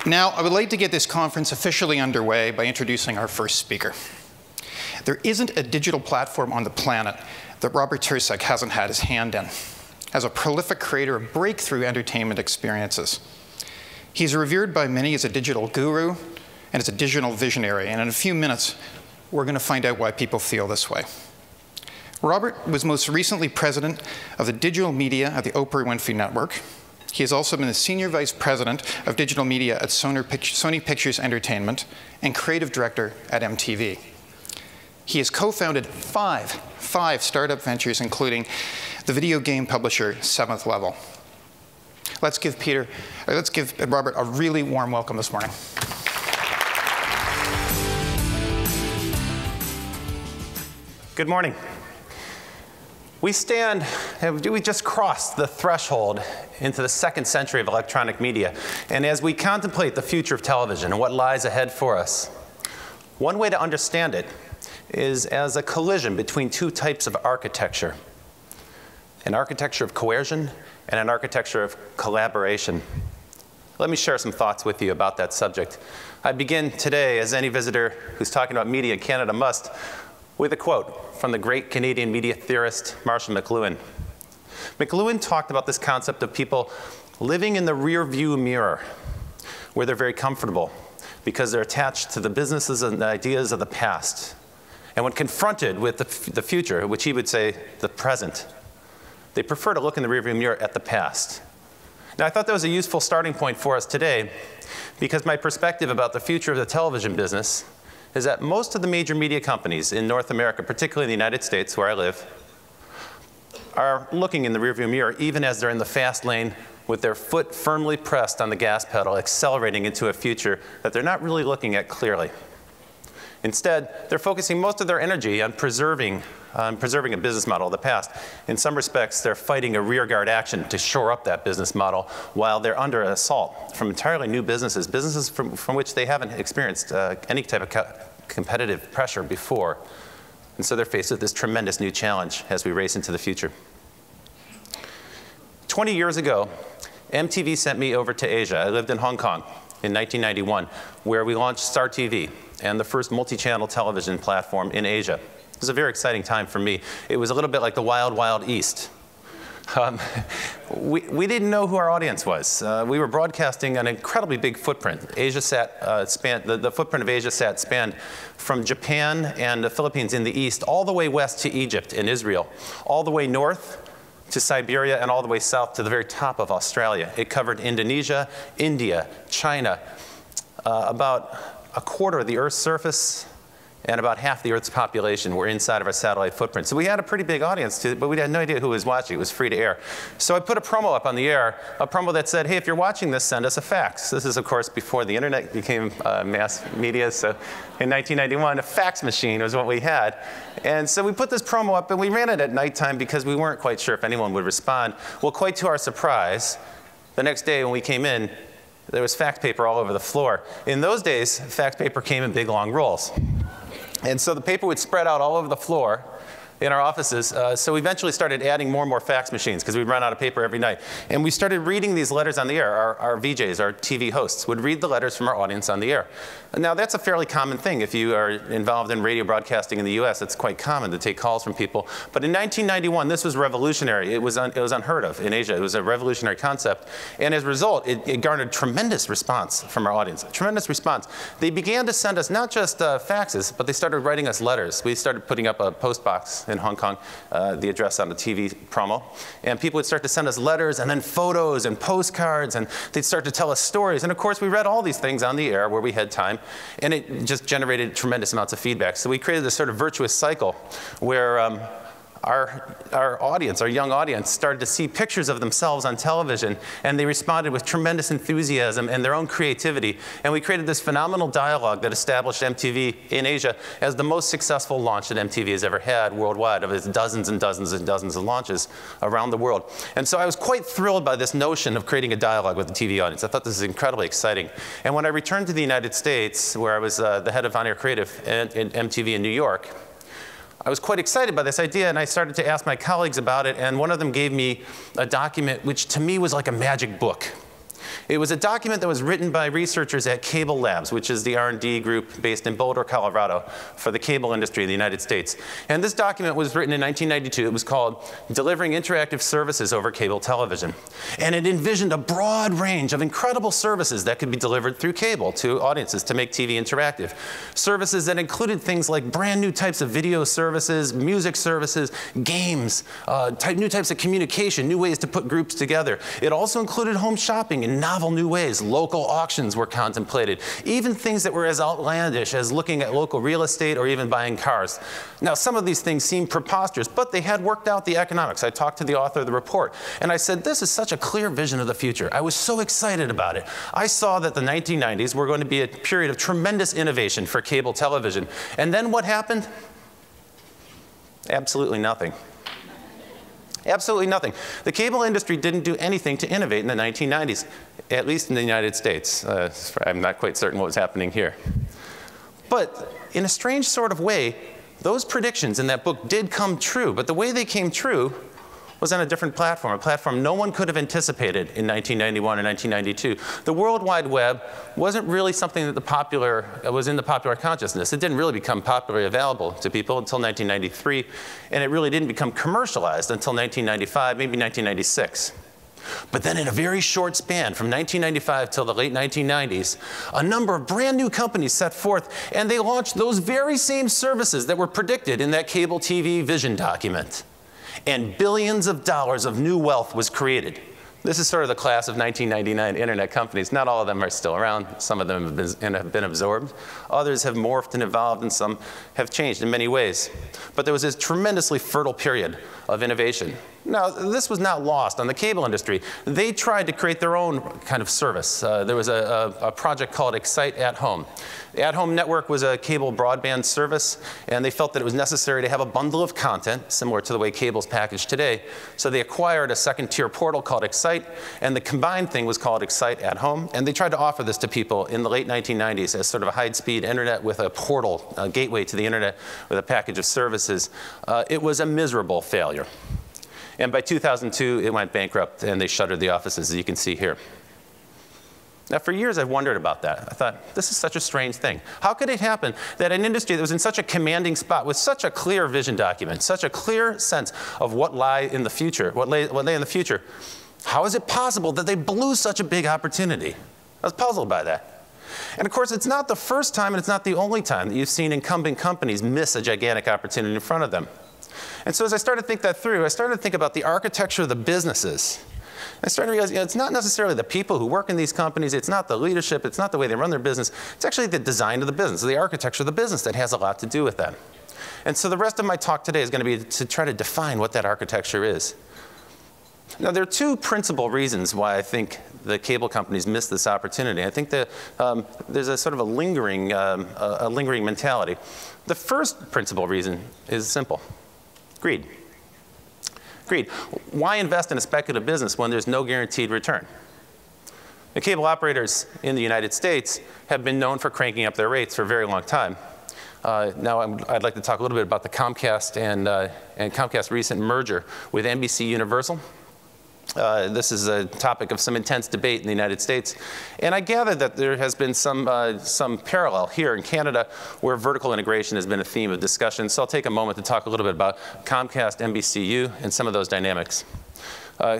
Now, I would like to get this conference officially underway by introducing our first speaker. There isn't a digital platform on the planet that Robert Tercek hasn't had his hand in, as a prolific creator of breakthrough entertainment experiences. He's revered by many as a digital guru and as a digital visionary, and in a few minutes, we're going to find out why people feel this way. Robert was most recently president of the digital media at the Oprah Winfrey Network. He has also been the senior vice president of digital media at Sony Pictures Entertainment and creative director at MTV. He has co-founded five startup ventures, including the video game publisher Seventh Level. Let's give Robert a really warm welcome this morning. Good morning. We just crossed the threshold into the second century of electronic media. And as we contemplate the future of television and what lies ahead for us, one way to understand it is as a collision between two types of architecture: an architecture of coercion and an architecture of collaboration. Let me share some thoughts with you about that subject. I begin today, as any visitor who's talking about media in Canada must, with a quote from the great Canadian media theorist Marshall McLuhan. McLuhan talked about this concept of people living in the rearview mirror, where they're very comfortable because they're attached to the businesses and the ideas of the past. And when confronted with the future, which he would say the present, they prefer to look in the rearview mirror at the past. Now, I thought that was a useful starting point for us today, because my perspective about the future of the television business is that most of the major media companies in North America, particularly in the United States, where I live, are looking in the rearview mirror even as they're in the fast lane with their foot firmly pressed on the gas pedal, accelerating into a future that they're not really looking at clearly. Instead, they're focusing most of their energy on preserving a business model of the past. In some respects, they're fighting a rearguard action to shore up that business model while they're under assault from entirely new businesses from which they haven't experienced any type of competitive pressure before. And so they're faced with this tremendous new challenge as we race into the future. 20 years ago, MTV sent me over to Asia. I lived in Hong Kong in 1991, where we launched Star TV and the first multi-channel television platform in Asia. It was a very exciting time for me. It was a little bit like the Wild, Wild East. We didn't know who our audience was. We were broadcasting an incredibly big footprint. The footprint of AsiaSat spanned from Japan and the Philippines in the east, all the way west to Egypt and Israel, all the way north to Siberia, and all the way south to the very top of Australia. It covered Indonesia, India, China, about a quarter of the Earth's surface, and about half the Earth's population were inside of our satellite footprint. So we had a pretty big audience, but we had no idea who was watching. It was free to air. So I put a promo up on the air, a promo that said, hey, if you're watching this, send us a fax. This is, of course, before the internet became mass media. So in 1991, a fax machine was what we had. And so we put this promo up, and we ran it at nighttime because we weren't quite sure if anyone would respond. Well, quite to our surprise, the next day when we came in, there was fax paper all over the floor. In those days, fax paper came in big, long rolls. And so the paper would spread out all over the floor in our offices. So we eventually started adding more and more fax machines because we'd run out of paper every night. And we started reading these letters on the air. Our VJs, our TV hosts, would read the letters from our audience on the air. Now, that's a fairly common thing. If you are involved in radio broadcasting in the US, it's quite common to take calls from people. But in 1991, this was revolutionary. It was unheard of in Asia. It was a revolutionary concept. And as a result, it garnered tremendous response from our audience, tremendous response. They began to send us not just faxes, but they started writing us letters. We started putting up a post box in Hong Kong, the address on the TV promo. And people would start to send us letters and then photos and postcards, and they'd start to tell us stories. And of course, we read all these things on the air where we had time, and it just generated tremendous amounts of feedback. So we created this sort of virtuous cycle where our audience, our young audience, started to see pictures of themselves on television, and they responded with tremendous enthusiasm and their own creativity. And we created this phenomenal dialogue that established MTV in Asia as the most successful launch that MTV has ever had worldwide, of its dozens and dozens and dozens of launches around the world. And so I was quite thrilled by this notion of creating a dialogue with the TV audience. I thought this was incredibly exciting. And when I returned to the United States, where I was the head of on-air creative at MTV in New York, I was quite excited by this idea, and I started to ask my colleagues about it, and one of them gave me a document which to me was like a magic book. It was a document that was written by researchers at Cable Labs, which is the R&D group based in Boulder, Colorado, for the cable industry in the United States. And this document was written in 1992. It was called Delivering Interactive Services Over Cable Television. And it envisioned a broad range of incredible services that could be delivered through cable to audiences to make TV interactive. Services that included things like brand new types of video services, music services, games, new types of communication, new ways to put groups together. It also included home shopping in novel new ways. Local auctions were contemplated. Even things that were as outlandish as looking at local real estate or even buying cars. Now, some of these things seem preposterous, but they had worked out the economics. I talked to the author of the report, and I said, this is such a clear vision of the future. I was so excited about it. I saw that the 1990s were going to be a period of tremendous innovation for cable television. And then what happened? Absolutely nothing. Absolutely nothing. The cable industry didn't do anything to innovate in the 1990s, at least in the United States. I'm not quite certain what was happening here. But in a strange sort of way, those predictions in that book did come true. But the way they came true was on a different platform, a platform no one could have anticipated in 1991 and 1992. The World Wide Web wasn't really something that was in the popular consciousness. It didn't really become popularly available to people until 1993, and it really didn't become commercialized until 1995, maybe 1996. But then in a very short span, from 1995 till the late 1990s, a number of brand new companies set forth, and they launched those very same services that were predicted in that cable TV vision document. And billions of dollars of new wealth was created. This is sort of the class of 1999 internet companies. Not all of them are still around. Some of them have been absorbed. Others have morphed and evolved, and some have changed in many ways. But there was this tremendously fertile period of innovation. Now, this was not lost on the cable industry. They tried to create their own kind of service. There was a project called Excite at Home. The At Home network was a cable broadband service, and they felt that it was necessary to have a bundle of content, similar to the way cable's packaged today. So they acquired a second-tier portal called Excite, and the combined thing was called Excite at Home. And they tried to offer this to people in the late 1990s as sort of a high-speed internet with a portal, a gateway to the internet with a package of services. It was a miserable failure. And by 2002, it went bankrupt, and they shuttered the offices, as you can see here. Now, for years, I've wondered about that. I thought, this is such a strange thing. How could it happen that an industry that was in such a commanding spot with such a clear vision document, such a clear sense of what lay in the future, how is it possible that they blew such a big opportunity? I was puzzled by that. And of course, it's not the first time, and it's not the only time that you've seen incumbent companies miss a gigantic opportunity in front of them. And so as I started to think that through, I started to think about the architecture of the businesses. I started to realize, it's not necessarily the people who work in these companies, it's not the leadership, it's not the way they run their business, it's actually the design of the business, the architecture of the business that has a lot to do with that. And so the rest of my talk today is going to be to try to define what that architecture is. Now, there are two principal reasons why I think the cable companies miss this opportunity. I think that there's a sort of a lingering mentality. The first principal reason is simple: greed. Greed. Why invest in a speculative business when there's no guaranteed return? The cable operators in the United States have been known for cranking up their rates for a very long time. Now I'd like to talk a little bit about the Comcast and Comcast recent merger with NBC Universal. This is a topic of some intense debate in the United States. And I gather that there has been some parallel here in Canada where vertical integration has been a theme of discussion. So I'll take a moment to talk a little bit about Comcast, NBCU, and some of those dynamics.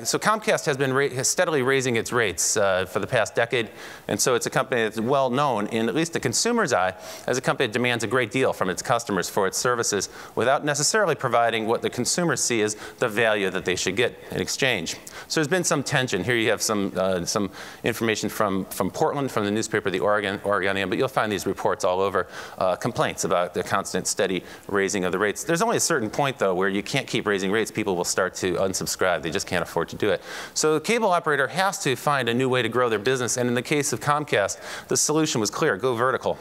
So Comcast has been steadily raising its rates for the past decade, and so it's a company that's well known in at least the consumer's eye as a company that demands a great deal from its customers for its services without necessarily providing what the consumers see as the value that they should get in exchange. So there's been some tension. Here you have some information from Portland, from the newspaper The Oregonian, but you'll find these reports all over, complaints about the constant steady raising of the rates. There's only a certain point, though, where you can't keep raising rates. People will start to unsubscribe. They just can't afford to do it. So the cable operator has to find a new way to grow their business, and in the case of Comcast, the solution was clear: go vertical.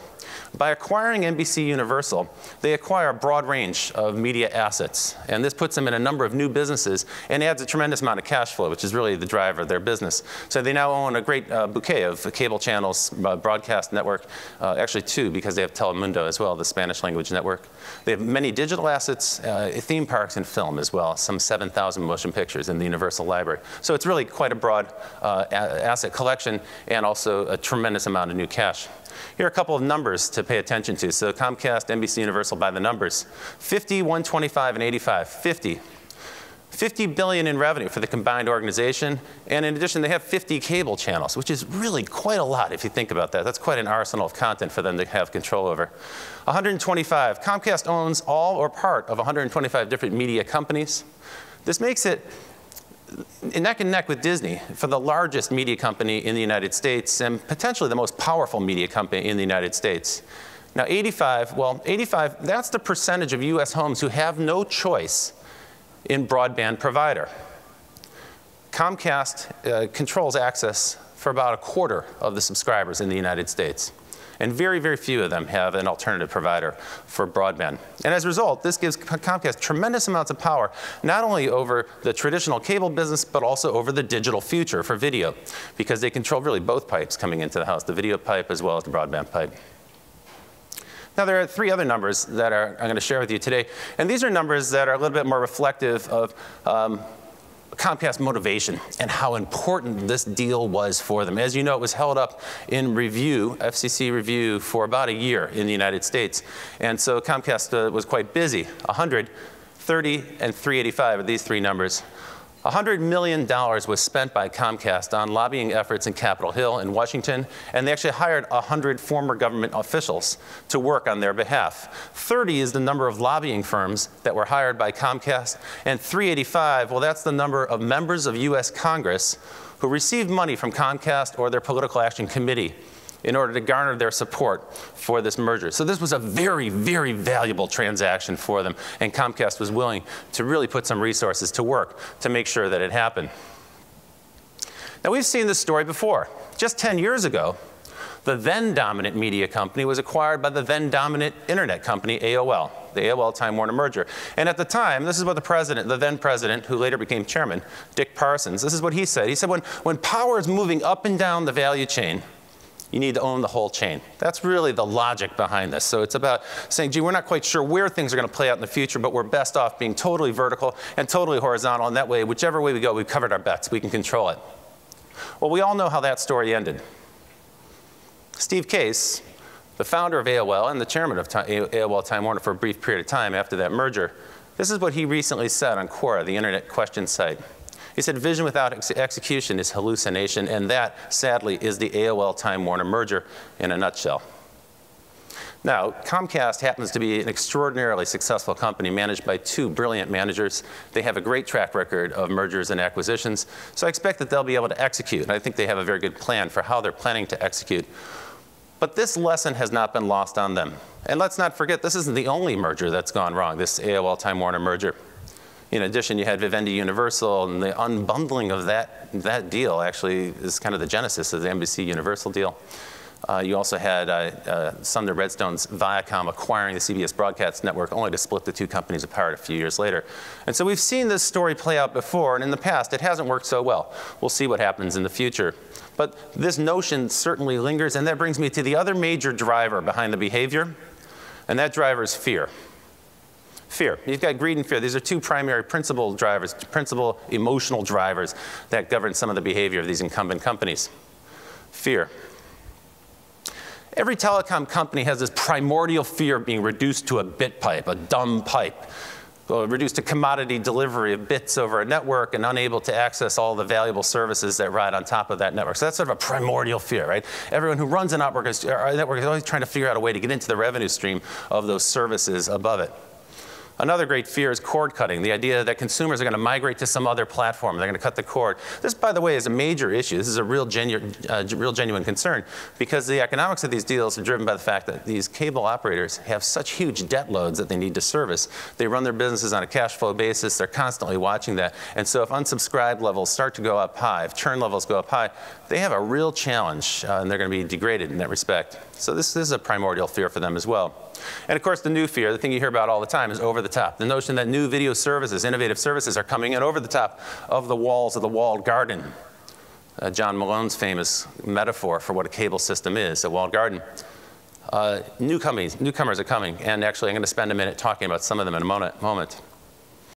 By acquiring NBC Universal, they acquire a broad range of media assets, and this puts them in a number of new businesses and adds a tremendous amount of cash flow, which is really the driver of their business. So they now own a great bouquet of cable channels, broadcast network, actually two, because they have Telemundo as well, the Spanish language network. They have many digital assets, theme parks, and film as well, some 7,000 motion pictures in the Universal Universal library. So it's really quite a broad asset collection and also a tremendous amount of new cash. Here are a couple of numbers to pay attention to. So Comcast, NBC Universal by the numbers. 50, 125, and 85. 50 billion in revenue for the combined organization. And in addition, they have 50 cable channels, which is really quite a lot if you think about that. That's quite an arsenal of content for them to have control over. 125. Comcast owns all or part of 125 different media companies. This makes it neck and neck with Disney for the largest media company in the United States and potentially the most powerful media company in the United States. Now 85, well 85, that's the percentage of US homes who have no choice in broadband provider. Comcast controls access for about a quarter of the subscribers in the United States. And very, very few of them have an alternative provider for broadband. And as a result, this gives Comcast tremendous amounts of power, not only over the traditional cable business, but also over the digital future for video, because they control really both pipes coming into the house, the video pipe as well as the broadband pipe. Now, there are three other numbers that I'm going to share with you today. And these are numbers that are a little bit more reflective of Comcast motivation and how important this deal was for them. As you know, it was held up in review, FCC review, for about a year in the United States. And so Comcast was quite busy. 100, 30, and 385 are these three numbers. $100 million was spent by Comcast on lobbying efforts in Capitol Hill in Washington, and they actually hired 100 former government officials to work on their behalf. 30 is the number of lobbying firms that were hired by Comcast, and 385, well, that's the number of members of US Congress who received money from Comcast or their political action committee in order to garner their support for this merger. So this was a very, very valuable transaction for them, and Comcast was willing to really put some resources to work to make sure that it happened. Now, we've seen this story before. Just 10 years ago, the then dominant media company was acquired by the then dominant internet company, AOL, the AOL Time Warner merger. And at the time, this is what the then president, who later became chairman, Dick Parsons, this is what he said. He said, when power is moving up and down the value chain, you need to own the whole chain. That's really the logic behind this. So it's about saying, gee, we're not quite sure where things are going to play out in the future, but we're best off being totally vertical and totally horizontal. And that way, whichever way we go, we've covered our bets. We can control it. Well, we all know how that story ended. Steve Case, the founder of AOL and the chairman of AOL Time Warner for a brief period of time after that merger, this is what he recently said on Quora, the internet question site. He said, vision without execution is hallucination, and that, sadly, is the AOL Time Warner merger in a nutshell. Now, Comcast happens to be an extraordinarily successful company managed by two brilliant managers. They have a great track record of mergers and acquisitions, so I expect that they'll be able to execute, and I think they have a very good plan for how they're planning to execute. But this lesson has not been lost on them. And let's not forget, this isn't the only merger that's gone wrong, this AOL Time Warner merger. In addition, you had Vivendi Universal, and the unbundling of that deal actually is kind of the genesis of the NBC Universal deal. You also had Sumner Redstone's Viacom acquiring the CBS Broadcast Network, only to split the two companies apart a few years later. And so we've seen this story play out before, and in the past, it hasn't worked so well. We'll see what happens in the future. But this notion certainly lingers, and that brings me to the other major driver behind the behavior, and that driver is fear. Fear. You've got greed and fear. These are two primary principal drivers, principal emotional drivers that govern some of the behavior of these incumbent companies. Fear. Every telecom company has this primordial fear of being reduced to a bit pipe, a dumb pipe, reduced to commodity delivery of bits over a network and unable to access all the valuable services that ride on top of that network. So that's sort of a primordial fear, right? Everyone who runs a network is always trying to figure out a way to get into the revenue stream of those services above it. Another great fear is cord cutting, the idea that consumers are going to migrate to some other platform. They're going to cut the cord. This, by the way, is a major issue. This is a real genuine concern, because the economics of these deals are driven by the fact that these cable operators have such huge debt loads that they need to service. They run their businesses on a cash flow basis. They're constantly watching that. And so if unsubscribed levels start to go up high, if churn levels go up high, they have a real challenge, and they're going to be degraded in that respect. So this is a primordial fear for them as well. And of course, the new fear, the thing you hear about all the time, is over the top. The notion that new video services, innovative services, are coming in over the top of the walls of the walled garden. John Malone's famous metaphor for what a cable system is, a walled garden. Newcomers are coming, and actually I'm going to spend a minute talking about some of them in a moment.